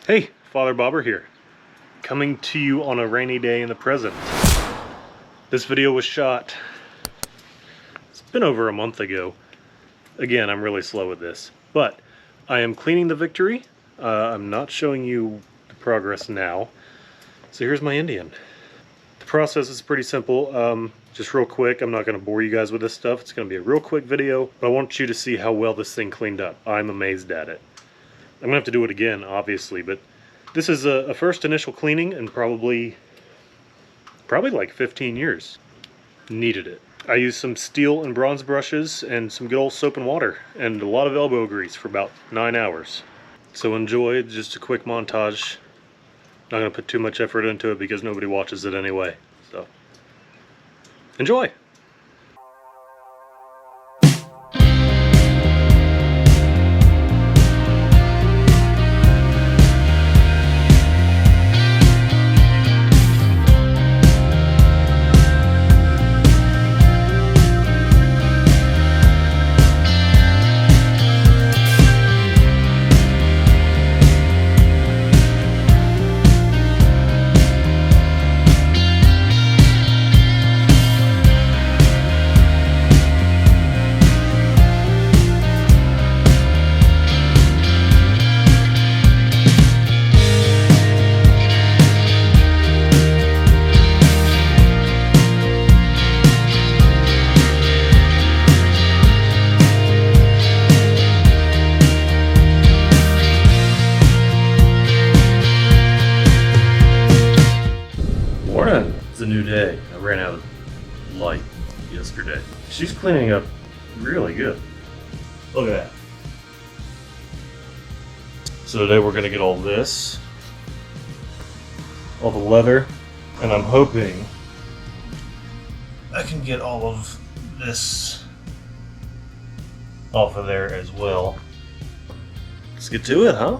Hey, Father Bobber here, coming to you on a rainy day in the present. This video was shot, it's been over a month ago. Again, I'm really slow with this, but I am cleaning the Victory. I'm not showing you the progress now. So here's my Indian. The process is pretty simple. Just real quick, I'm not going to bore you guys with this stuff. It's going to be a real quick video, but I want you to see how well this thing cleaned up. I'm amazed at it. I'm going to have to do it again, obviously, but this is a first initial cleaning in probably like 15 years. Needed it. I used some steel and bronze brushes and some good old soap and water and a lot of elbow grease for about 9 hours. So enjoy just a quick montage. Not going to put too much effort into it because nobody watches it anyway. So enjoy! It's a new day. I ran out of light yesterday. She's cleaning up really good. Look at that. So today we're gonna get all this, all the leather, and I'm hoping I can get all of this off of there as well. Let's get to it, huh?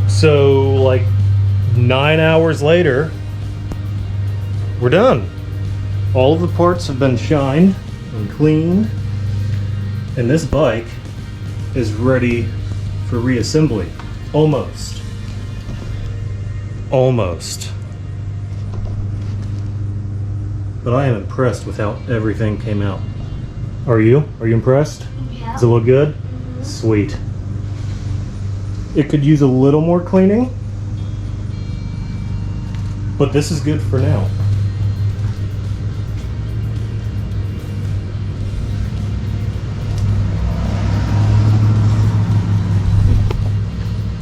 So, like 9 hours later, we're done. All of the parts have been shined and cleaned, and this bike is ready for reassembly. Almost. Almost. But I am impressed with how everything came out. Are you? Are you impressed? Yeah. Does it look good? Sweet. It could use a little more cleaning, but this is good for now.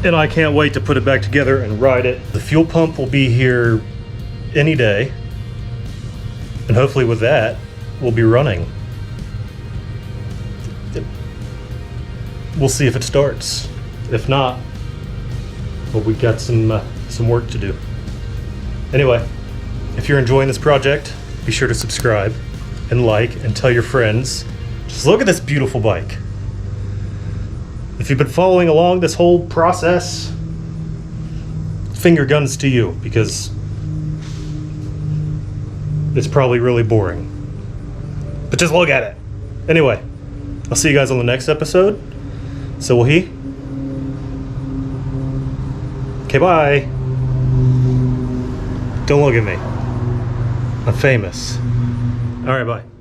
And I can't wait to put it back together and ride it. The fuel pump will be here any day, and hopefully with that, we'll be running. We'll see if it starts. If not, well, we've got some work to do. Anyway, if you're enjoying this project, be sure to subscribe and like and tell your friends. Just look at this beautiful bike. If you've been following along this whole process, finger guns to you, because it's probably really boring. But just look at it. Anyway, I'll see you guys on the next episode. So will he. Okay, bye. Don't look at me. I'm famous. All right, bye.